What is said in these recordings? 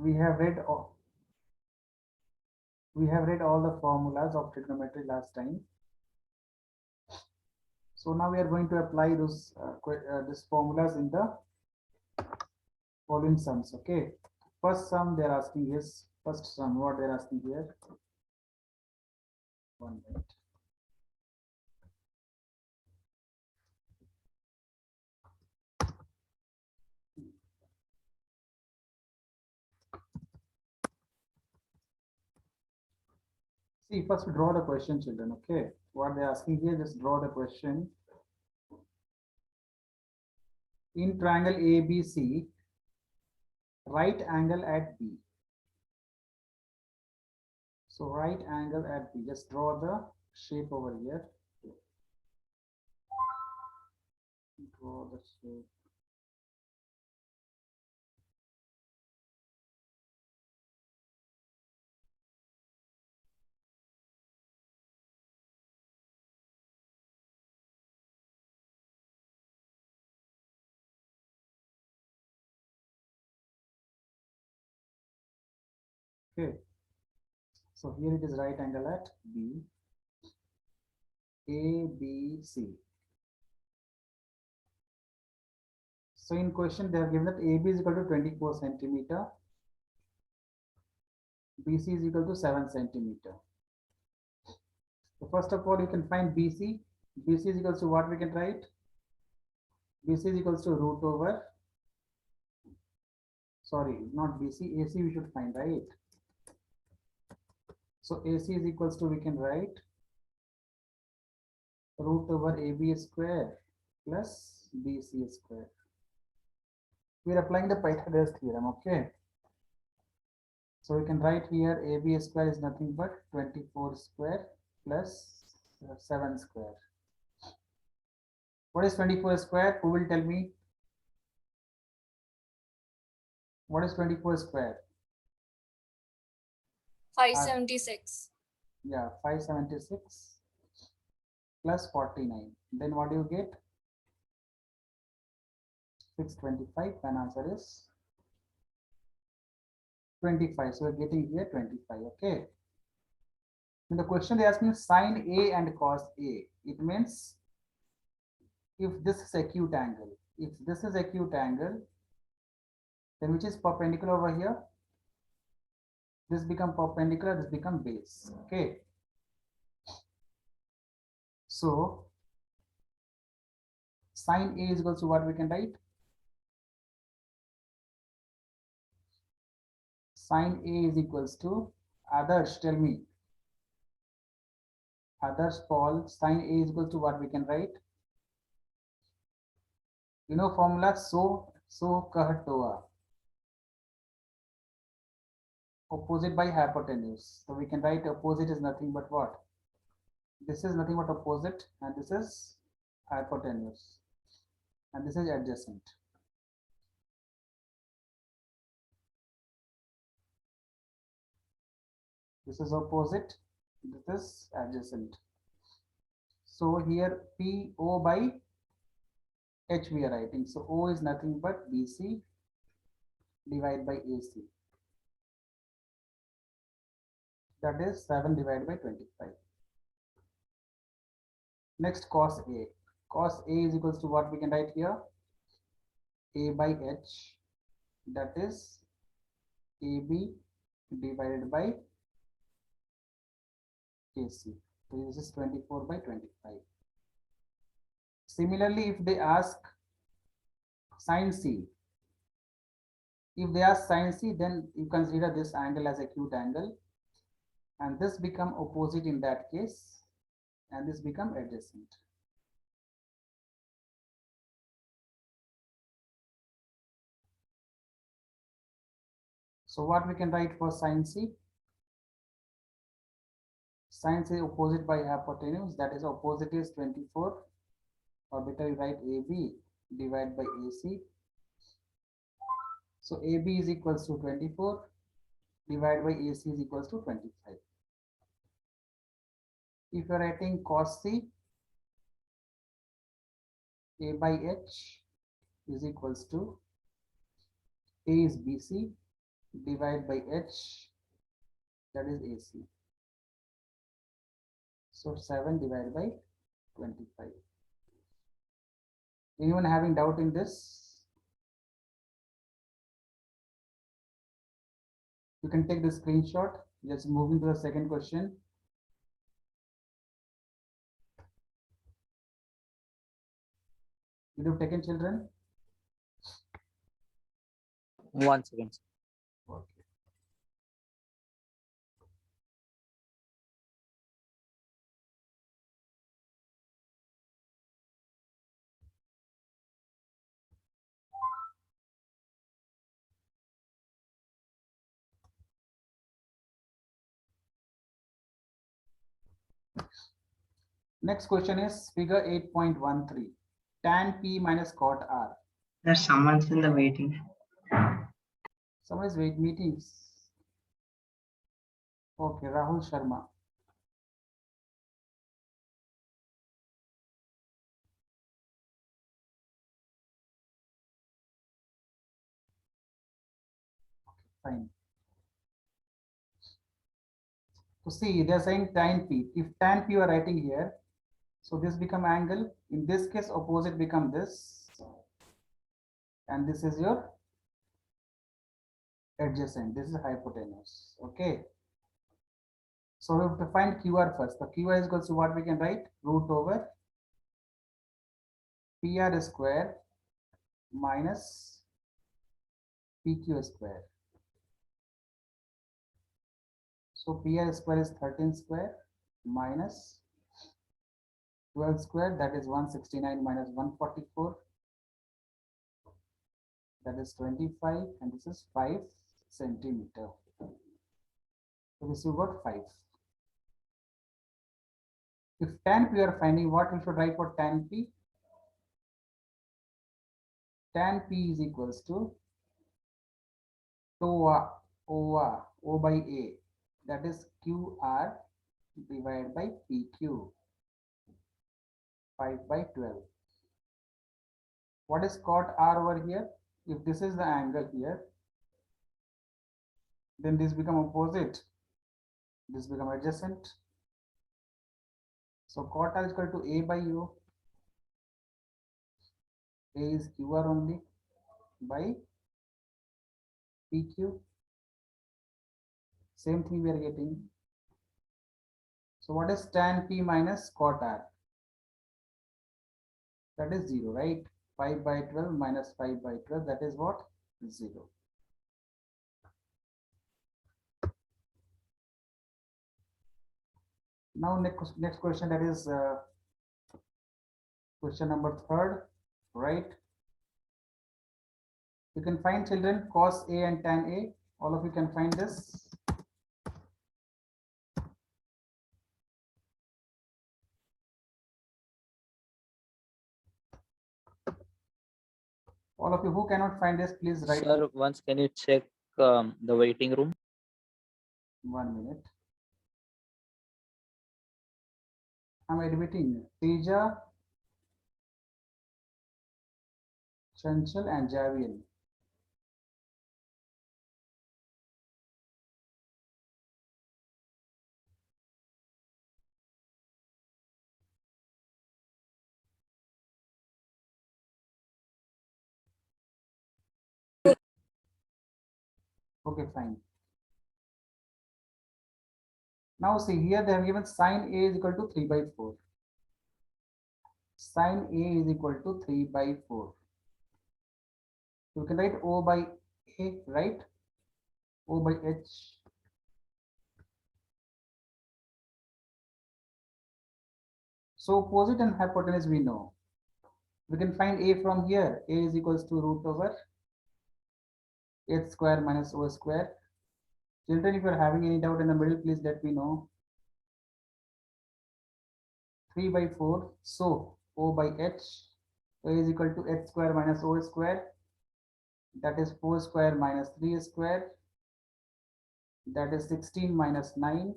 we have read all, we have read all the formulas of trigonometry last time. So now we are going to apply those these formulas in the following sums. Okay. First sum they're asking is first sum. What they're asking here? 1 minute. See, first we draw the question, children. Okay. What they're asking here, just draw the question. In triangle ABC, right angle at B. So right angle at B. Just draw the shape over here. Draw the shape. Okay. So here it is right angle at B. A, B, C. So in question they have given that AB is equal to 24 centimeter, BC is equal to 7 centimeter. So first of all you can find BC. BC is equals to what we can write? BC is equals to root over, sorry, not BC, AC we should find, right? So AC is equals to, we can write root over AB square plus BC square. We are applying the Pythagoras theorem, okay? So we can write here AB square is nothing but 24 square plus 7 square. What is 24 square? Who will tell me? What is 24 square? 576. Yeah, 576 plus 49. Then what do you get? 625. And answer is 25. So we're getting here 25. Okay. In the question they ask me sine A and cos A. It means if this is acute angle, if this is acute angle, then which is perpendicular over here? This become perpendicular, this become base. Okay. So sine A is equal to what we can write? Sine A is equals to, others tell me. Others, Paul, sine A is equal to what we can write? You know formula, so kah toa. Opposite by hypotenuse. So we can write opposite is nothing but what? This is nothing but opposite, and this is hypotenuse, and this is adjacent. This is opposite, this is adjacent. So here PO by H we are writing. So O is nothing but BC divided by AC. That is 7 divided by 25. Next cos A. Cos A is equals to what we can write here? A by H, that is AB divided by AC. So this is 24 by 25. Similarly, if they ask sin C, if they ask sin C, then you consider this angle as acute angle, and this become opposite in that case, and this become adjacent. So what we can write for sin C? Sin C opposite by hypotenuse, that is opposite is 24, or better you write AB divided by AC. So AB is equals to 24 divided by AC is equals to 25. If you are writing cos C, A by H is equals to A is BC divided by h, that is AC. So 7 divided by 25. Anyone having doubt in this? You can take the screenshot. Just moving to the second question. Did you take in, children? 1 second. Okay. Next question is figure 8.13. Tan P minus cot R. There's someone's in the waiting. Someone is wait meetings. Okay, Rahul Sharma. Fine. So see, they are saying tan P. If tan P you are writing here, so this become angle. In this case, opposite become this. And this is your adjacent. This is hypotenuse. Okay. So we have to find QR first. The QR is equal to what we can write? Root over PR square minus PQ square. So PR square is 13 square minus 12 square, that is 169 minus 144. That is 25, and this is 5 centimeter. So this you got 5. If tan P you are finding, what we should write for tan P? Tan P is equals to O by A, that is QR divided by PQ, 5 by 12. What is cot R over here? If this is the angle here, then this become opposite, this become adjacent. So cot R is equal to A by O. A is QR only by PQ. Same thing we are getting. So what is tan P minus cot R? That is 0, right? 5 by 12 minus 5 by 12, that is what? 0. Now next question, that is question number 3rd, right? You can find, children, cos A and tan A. All of you can find this. All of you who cannot find this, please write. Sir, once can you check the waiting room? 1 minute. I'm admitting Teja, Chanchal and Javian. Okay, fine. Now see here, they have given sine A is equal to 3 by 4. Sine A is equal to 3 by 4. You can write O by A, right? O by H. So opposite and hypotenuse we know. We can find A from here. A is equals to root over H square minus O square. Children, if you are having any doubt in the middle, please let me know. 3 by 4. So O by H. A is equal to H square minus O square. That is 4 square minus 3 square. That is 16 minus 9.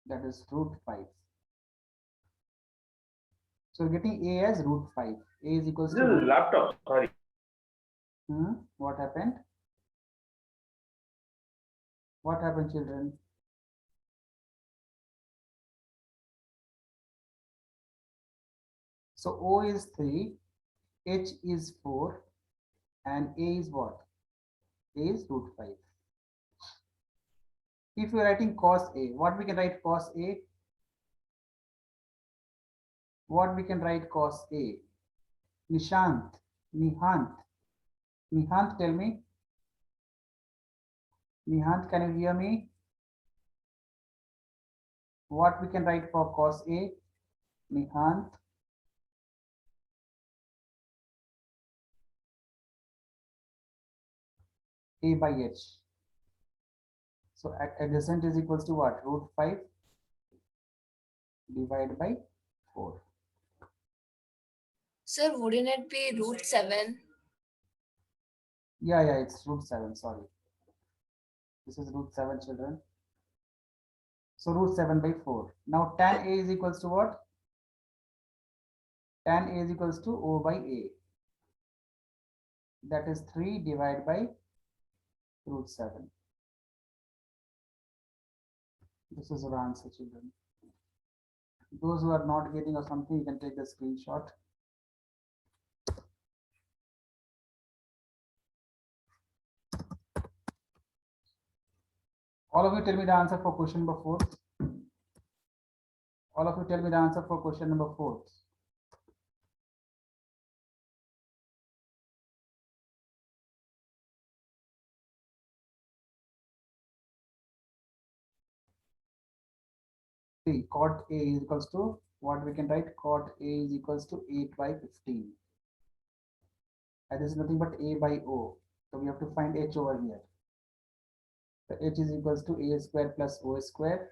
That is root 5. So we're getting A as root 5. A is equals to This is laptop, sorry. What happened? What happened, children? So O is 3, H is 4, and A is what? A is root 5. If you're writing cos A, what we can write cos A? What we can write cos A? Nishant, Nihant, Nihant, tell me. Nihant, can you hear me? What we can write for cos A? Nihant. A by H. So adjacent is equals to what? Root 5 divided by 4. Sir, wouldn't it be root 7? Yeah, it's root 7, sorry. This is root 7, children. So root 7 by 4. Now tan A is equals to what? Tan A is equals to O by A. That is 3 divided by root 7. This is our answer, children. Those who are not getting or something, you can take the screenshot. All of you tell me the answer for question number 4. All of you tell me the answer for question number 4. See, cot A is equals to what we can write? Cot A is equals to 8 by 15. And this is nothing but A by O. So we have to find H over here. So H is equals to A square plus O square.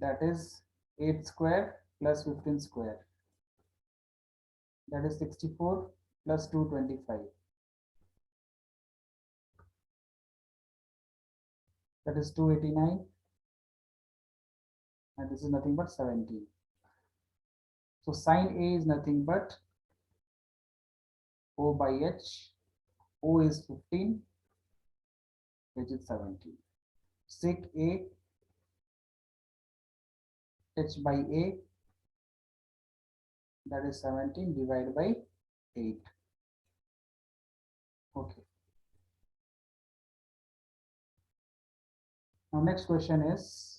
That is 8 square plus 15 square. That is 64 plus 225. That is 289. And this is nothing but 17. So sine A is nothing but O by H. O is 15, H is 17. Sec A, H by A, that is 17 divided by 8. Okay. Now next question is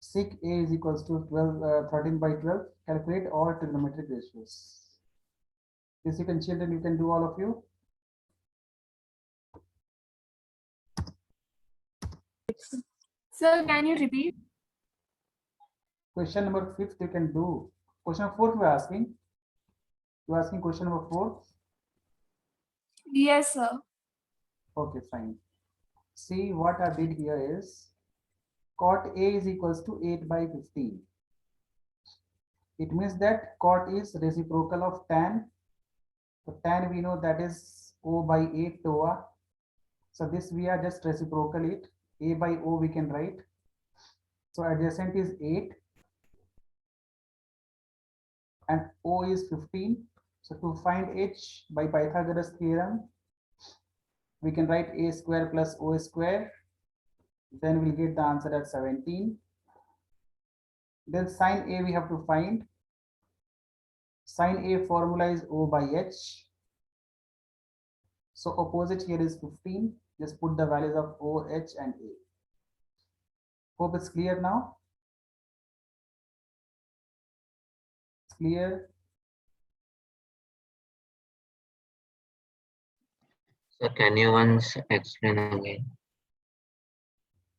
sec A is equals to 13 by 12. Calculate all trigonometric ratios. This you can, children, you can do, all of you. Sir, can you repeat? Question number 5 you can do. Question 4 you are asking. You are asking question number 4. Yes, sir. Okay, fine. See, what I did here is cot A is equals to 8 by 15. It means that cot is reciprocal of tan. So tan we know that is O by 8 TOA. So this we are just reciprocal it. A by O we can write. So adjacent is 8 and O is 15. So to find H by Pythagoras theorem, we can write A square plus O square. Then we'll get the answer at 17. Then sine A we have to find. Sine A formula is O by H. So opposite here is 15. Just put the values of O, H and A. Hope it's clear now. It's clear. So can you once explain again?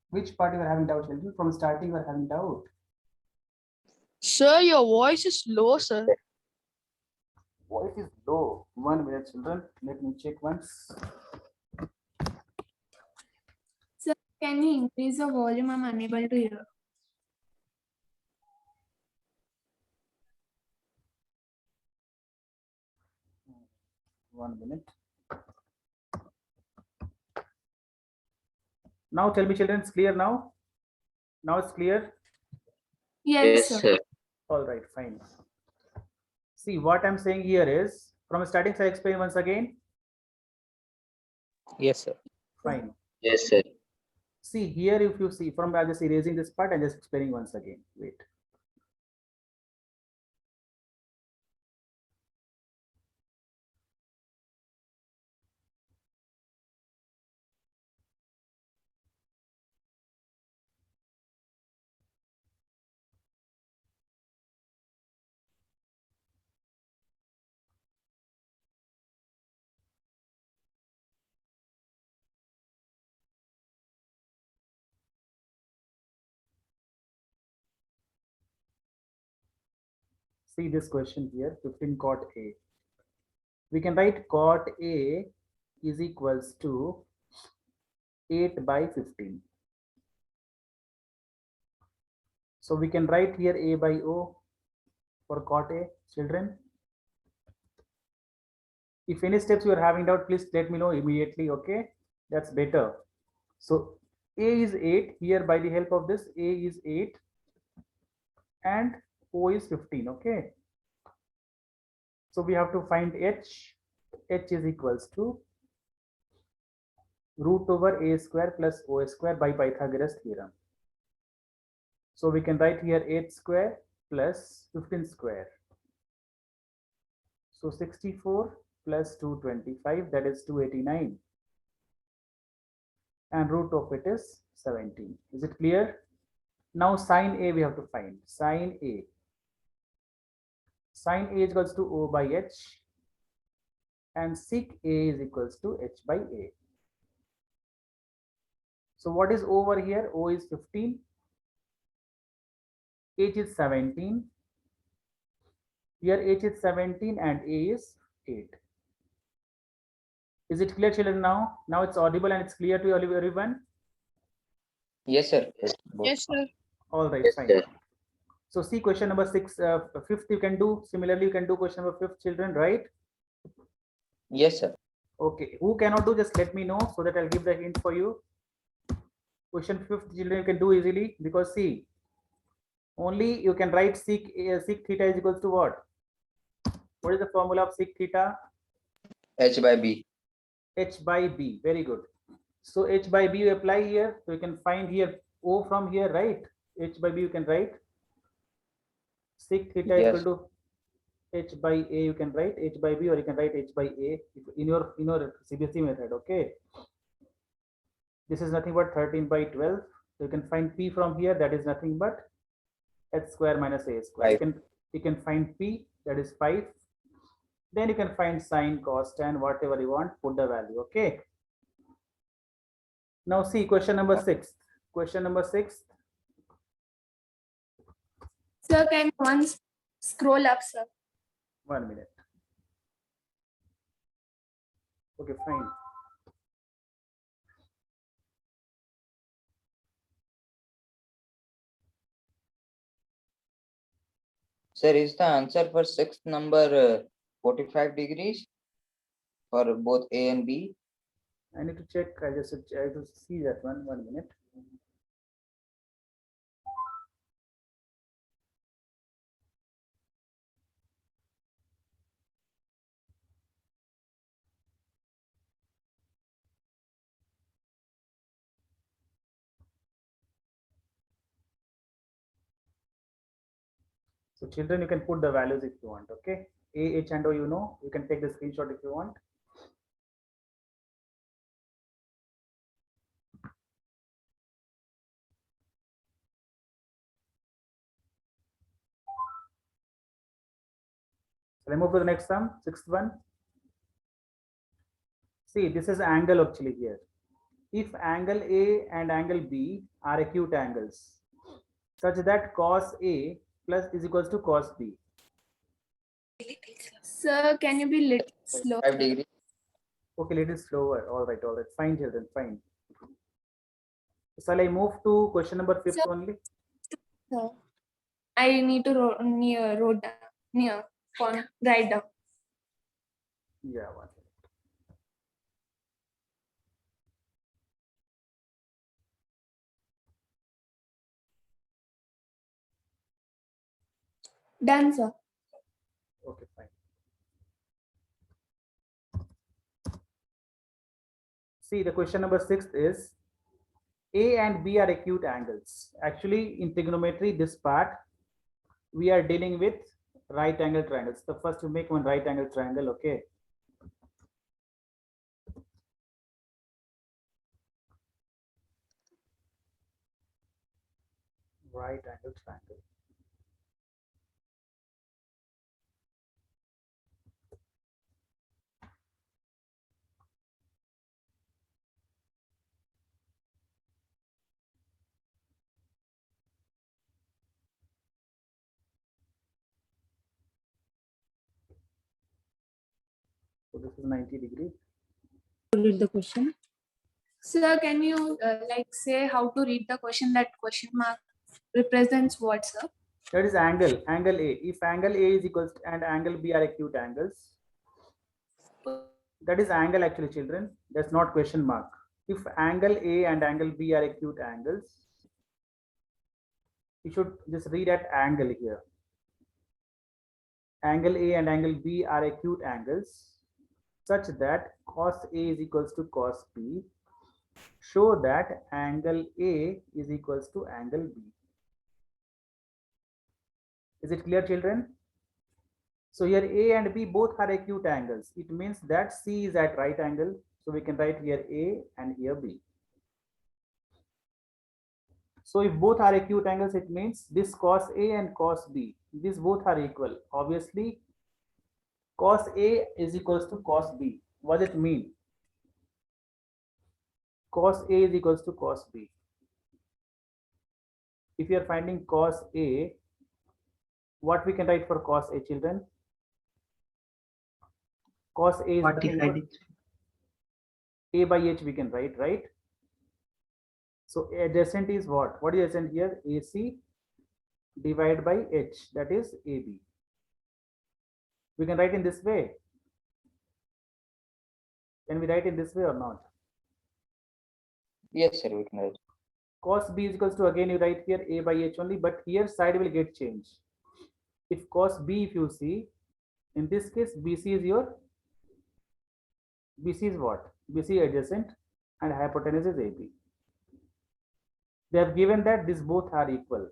Which part you are having doubt, children? From starting you are having doubt. Sir, your voice is low, sir. Voice is low. 1 minute, children. Let me check once. Sir, can you increase the volume? I'm unable to hear. One minute. Now tell me, children, it's clear now? Now it's clear? Yes, sir. All right, fine. See, what I'm saying here is, from starting, I explain once again. Yes, sir. Fine. Yes, sir. See here, if you see from, I'm just erasing this part and just explaining once again. Wait. See this question here, 15 cot A. We can write cot A is equals to 8 by 15. So we can write here A by O for cot A, children. If any steps you are having doubt, please let me know immediately, okay? That's better. So A is 8, here by the help of this, A is 8 and O is 15, okay? So we have to find H. H is equals to root over A square plus O square by Pythagoras theorem. So we can write here 8 square plus 15 square. So 64 plus 225, that is 289. And root of it is 17. Is it clear? Now sine A we have to find. Sine A. Sine A is equals to O by H. And sec A is equals to H by A. So what is O over here? O is 15. H is 17. Here H is 17 and A is 8. Is it clear, children, now? Now it's audible and it's clear to everyone? Yes, sir. Yes, Yes, sir. All right, yes, fine. sir. So see question number 6, fifth you can do. Similarly, you can do question number 5, children, right? Yes, sir. Okay, who cannot do, just let me know so that I'll give the hint for you. Question 5th, children, you can do easily because see, only you can write sec theta is equals to what? What is the formula of sec theta? H by B. H by B. Very good. So H by B you apply here. So you can find here O from here, right? H by B you can write. Sec theta Yes. equal to H by A, you can write H by B or you can write H by A in your CBSE method, okay? This is nothing but 13 by 12. So you can find P from here, that is nothing but H square minus A square. You can find P, that is 5. Then you can find sine, cos, tan, whatever you want, put the value, okay? Now see question number 6. Question number 6. Sir, can you once scroll up, sir? 1 minute. Okay, fine. Sir, is the answer for sixth number 45 degrees for both A and B? I need to check. I have to see that one. 1 minute. So children, you can put the values if you want, okay? A, H and O, you know, you can take the screenshot if you want. So let's move to the next sum, 6th one. See, this is angle actually here. If angle A and angle B are acute angles, such that cos A plus is equals to cos B. Sir, can you be little slow? 5 degrees. Okay, little slower. All right, fine, children, fine. Shall I move to question number 5th Sir. only? Sir, I need to wrote down near write down. Yeah, 1 minute. Done, sir. Okay, fine. See, the question number 6 is A and B are acute angles. Actually, in trigonometry, this part we are dealing with right angle triangles. So first we make one right angle triangle, okay? Right angle triangle. So this is 90 degree. Read the question. Sir, can you like say how to read the question? That question mark represents what, sir? That is angle, angle A. If angle A is equals to, and angle B are acute angles, that is angle actually, children. That's not question mark. If angle A and angle B are acute angles, you should just read at angle here. Angle A and angle B are acute angles such that cos A is equals to cos B. Show that angle A is equals to angle B. Is it clear, children? So here A and B both are acute angles. It means that C is at right angle. So we can write here A and here B. So if both are acute angles, it means this cos A and cos B, these both are equal. Obviously, cos A is equals to cos B. What does it mean? Cos A is equals to cos B. If you are finding cos A, what we can write for cos A, children? Cos A is nothing but A by H we can write, right? So adjacent is what? What is adjacent here? AC divided by H, that is AB. We can write in this way. Can we write in this way or not? Yes, sir, we can write. Cos B is equals to, again you write here A by H only, but here side will get changed. If cos B, if you see, in this case BC is your, BC is what? BC adjacent and hypotenuse is AB. They have given that these both are equal.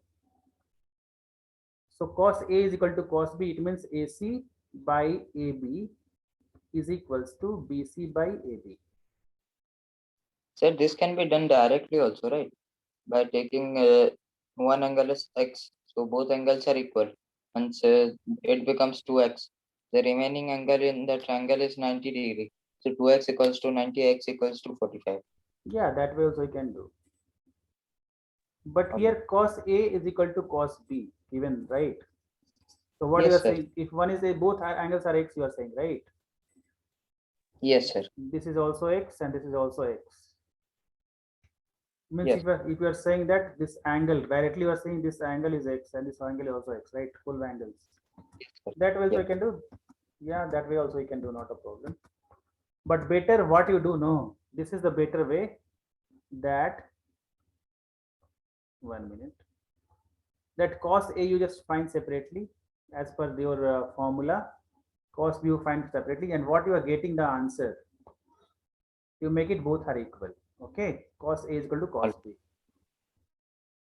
So cos A is equal to cos B, it means AC by AB is equals to BC by AB. Sir, this can be done directly also, right? By taking one angle as x, so both angles are equal. Once it becomes 2x, the remaining angle in the triangle is 90 degree. So 2x equals to 90, x equals to 45. Yeah, that way also you can do. But here cos A is equal to cos B given, right? So what Yes, you are sir. saying, if one is a, both angles are x, you are saying, right? Yes, sir. This is also x and this is also x. Means Yes. if you are saying that this angle, directly you are saying this angle is x and this angle is also x, right? Full angles. That way also Yeah. you can do. Yeah, that way also you can do, not a problem. But better what you do, no, this is the better way, that 1 minute, that cos A you just find separately as per your formula. Cos B you find separately, and what you are getting the answer, you make it both are equal. Okay, cos A is equal to cos B.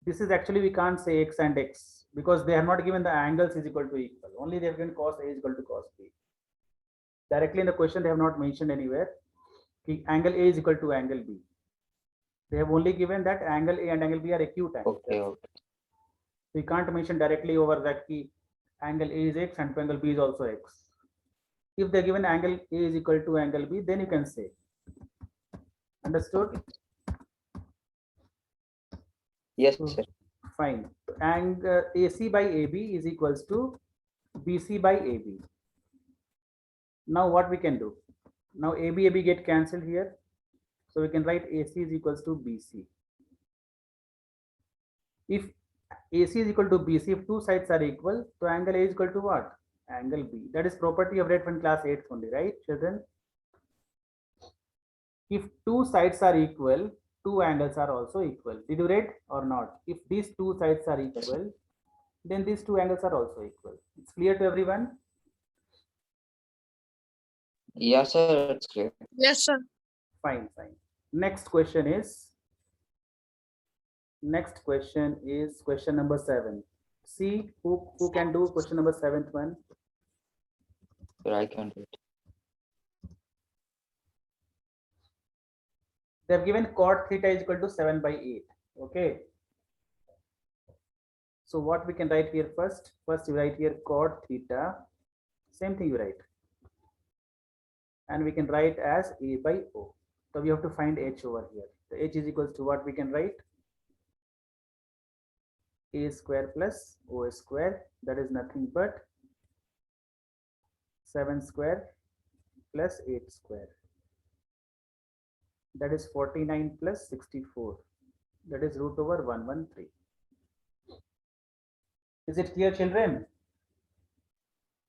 This is actually, we can't say x and x because they have not given the angles is equal to equal. Only they have given cos A is equal to cos B. Directly in the question, they have not mentioned anywhere angle A is equal to angle B. They have only given that angle A and angle B are acute angles. Okay, okay. We can't mention directly over that key angle A is x and angle B is also x. If they given angle A is equal to angle B, then you can say. Understood? Yes, So, sir. fine. And AC by AB is equals to BC by AB. Now what we can do? Now AB get cancelled here. So we can write AC is equals to BC. If AC is equal to BC, if two sides are equal, so angle A is equal to what? Angle B. That is property of read from class 8th only, right, children? If two sides are equal, two angles are also equal. Did you read or not? If these two sides are equal, then these two angles are also equal. It's clear to everyone? Yes, sir, it's clear. Yes, sir. Fine, fine. Next question is question number 7. See who can do question number 7th one. Sir, I can do it. They have given cot theta is equal to 7 by 8. Okay. So what we can write here first? First you write here cot theta. Same thing you write. And we can write as A by O. So we have to find H over here. The H is equals to what we can write? A square plus O square. That is nothing but 7 square plus 8 square. That is 49 plus 64. That is root over 113. Is it clear, children?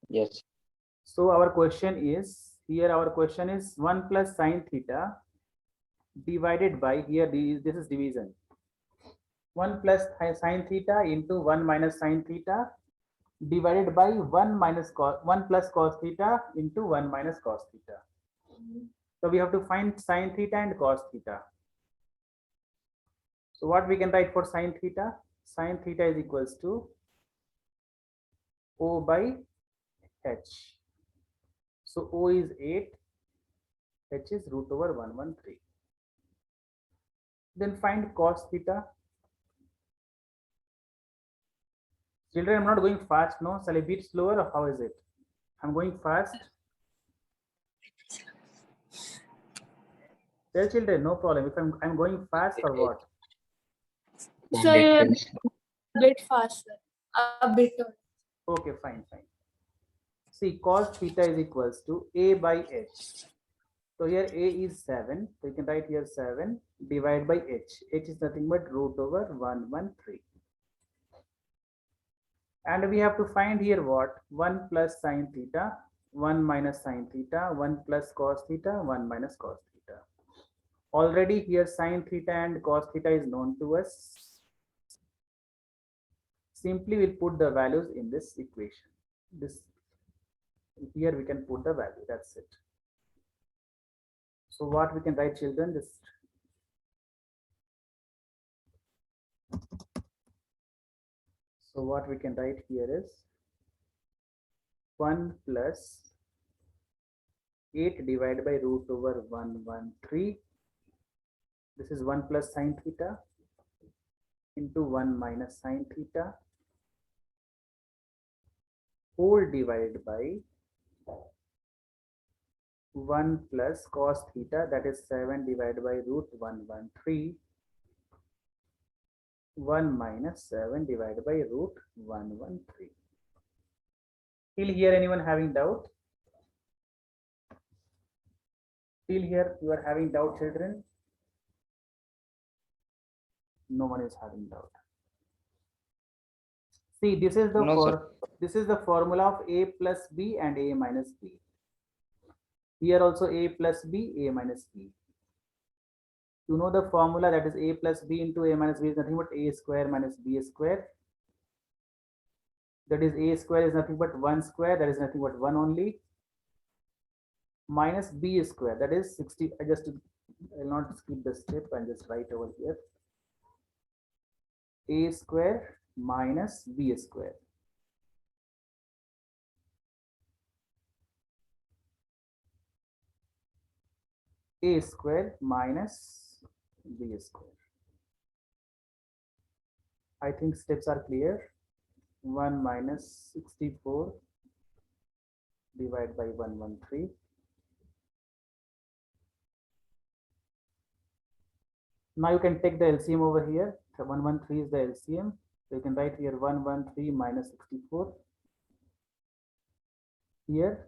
Yes. So our question is, here our question is 1 plus sine theta divided by, here this is division. 1 plus sine theta into 1 minus sine theta divided by 1 plus cos theta into 1 minus cos theta. So we have to find sine theta and cos theta. So what we can write for sine theta? Sine theta is equals to O by H. So O is 8, H is root over 113. Then find cos theta. Children, I'm not going fast, no? Shall I be slower or how is it? I'm going fast. Tell children, no problem. If I'm going fast or what? So you're Little a bit faster. A bit. Okay, fine. See, cos theta is equals to A by H. So here A is 7. So you can write here 7 divided by H. H is nothing but root over 113. And we have to find here what? 1 plus sine theta, 1 minus sine theta, 1 plus cos theta, 1 minus cos theta. Already here sine theta and cos theta is known to us. Simply we'll put the values in this equation. This here we can put the value. That's it. So what we can write, children? This. So what we can write here is 1 plus 8 divided by root over 113. This is 1 plus sine theta into 1 minus sine theta whole divided by 1 plus cos theta, that is 7 divided by root 113, 1 minus 7 divided by root 113. Till here anyone having doubt? Till here you are having doubt, children? No one is having doubt. See, this is the No, sir. this is the formula of A plus B and A minus B. Here also A plus B, A minus B. You know the formula, that is A plus B into A minus B is nothing but A square minus B square. That is A square is nothing but 1 square, that is nothing but 1 only. Minus B square, that is 60. I'll not skip the step and just write over here. A square minus B square. A square minus B square. I think steps are clear. 1 minus 64 divided by 113. Now you can take the LCM over here. So 113 is the LCM. So you can write here 113 minus 64. Here,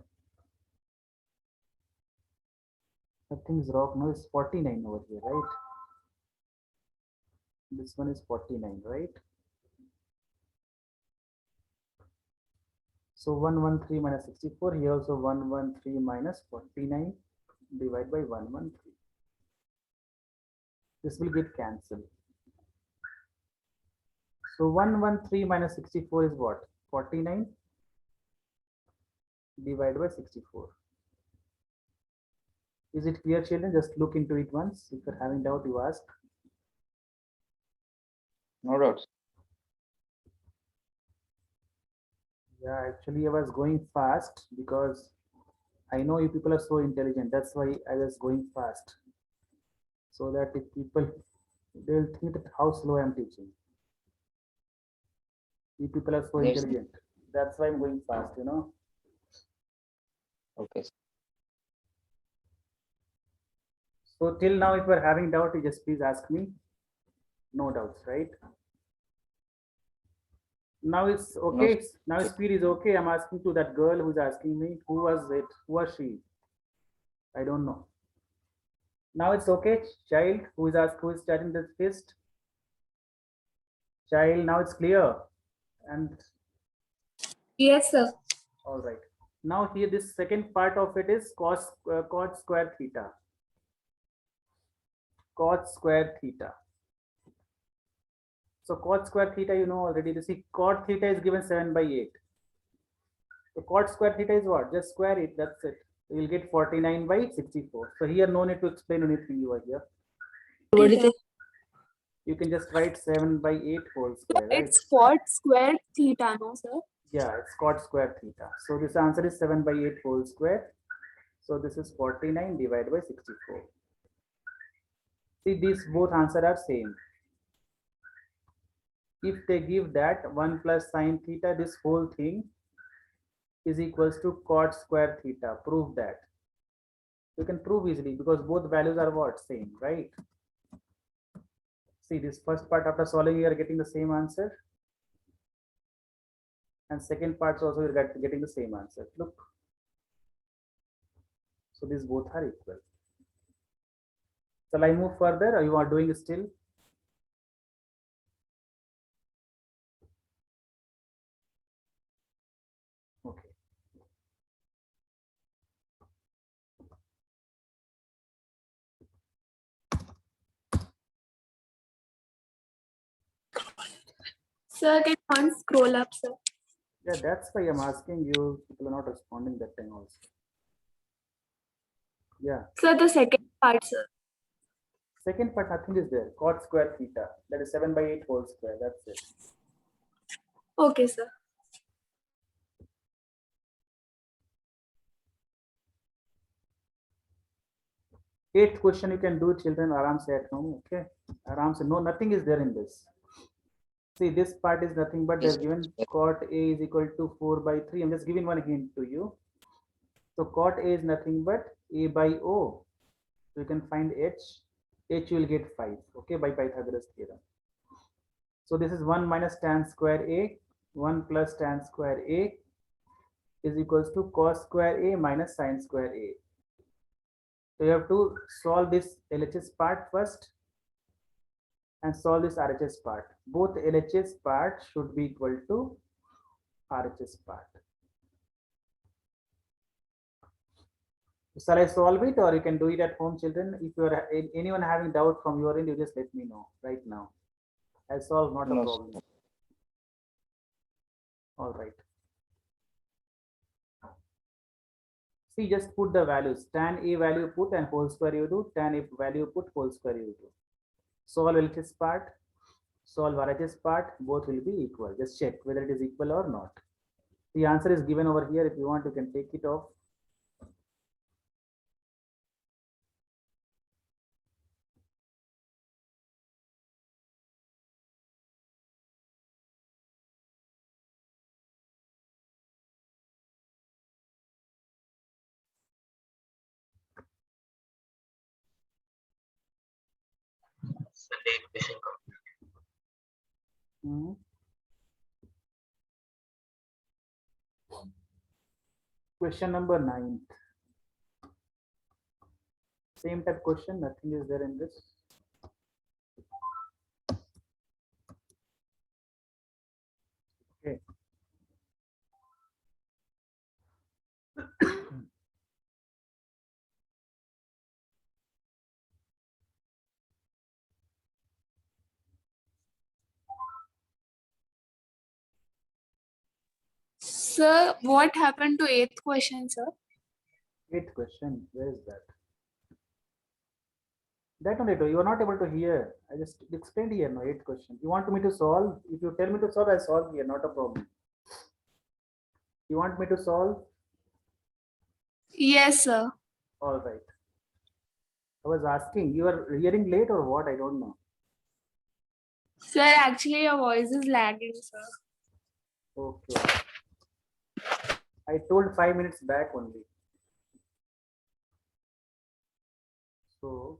nothing is wrong. No, it's 49 over here, right? This one is 49, right? So 113 minus 64. Here also 113 minus 49 divided by 113. This will get cancelled. So 113 minus 64 is what? 49 divided by 64. Is it clear, children? Just look into it once. If you're having doubt, you ask. No doubts. Yeah, actually, I was going fast because I know you people are so intelligent. That's why I was going fast. So that if people, they'll think that how slow I'm teaching. You people are so Yes. intelligent. That's why I'm going fast, you know. Okay. So till now, if you're having doubt, you just please ask me. No doubts, right? Now it's okay. Now speed is okay. I'm asking to that girl who's asking me, who was it? Who was she? I don't know. Now it's okay. Child who is starting this fist. Child, now it's clear. And Yes, sir. all right. Now here this second part of it is cos square theta. Cos square theta. So cot square theta, you know already. This see cot theta is given 7/8. So cot square theta is what? Just square it. That's it. You will get 49/64. So here no need to explain anything over here. What is it? You can just write 7/8 whole square, right? It's cot square theta, no, sir? Yeah, it's cot square theta. So this answer is 7/8 whole square. So this is 49 divided by 64. See, these both answer are same. If they give that 1 plus sine theta, this whole thing is equals to cot square theta. Prove that. You can prove easily because both values are what? Same, right? See, this first part after solving, you are getting the same answer. And second part also you're getting the same answer. Look. So these both are equal. Shall I move further or you are doing still? Okay. Sir, can one scroll up, sir? Yeah, that's why I'm asking you. People are not responding that time also. Yeah. Sir, the second part, sir. Second part, nothing is there. Cot square theta. That is 7/8 whole square. That's it. Okay, sir. Eighth question you can do, children, aram se at home. Okay. Aram se. No, nothing is there in this. See, this part is nothing but they're given cot A is equal to 4/3. I'm just giving one hint to you. So cot A is nothing but A by O. So you can find H. H you will get 5. Okay, by Pythagoras theorem. So this is 1 minus tan square A. 1 plus tan square A is equals to cos square A minus sine square A. So you have to solve this LHS part first and solve this RHS part. Both LHS part should be equal to RHS part. Shall I solve it or you can do it at home, children? If you are anyone having doubt from your end, you just let me know right now. I'll solve, not a No, problem. All right. See, just put the values. Tan A value put and whole square you do. Tan A value put, whole square you do. Solve LHS part, solve RHS part, both will be equal. Just check whether it is equal or not. The answer is given over here. If you want, you can take it off. So the equation Mhm. Question number 9. Same type question, nothing is there in this. Okay. Sir, what happened to eighth question, sir? Eighth question, where is that? That only, you are not able to hear. I just explained here, no, 8 question. You want me to solve? If you tell me to solve, I solve here, not a problem. You want me to solve? Yes, sir. All right. I was asking, you are hearing late or what? I don't know. Sir, actually your voice is lagging, sir. Okay. I told 5 minutes back only. So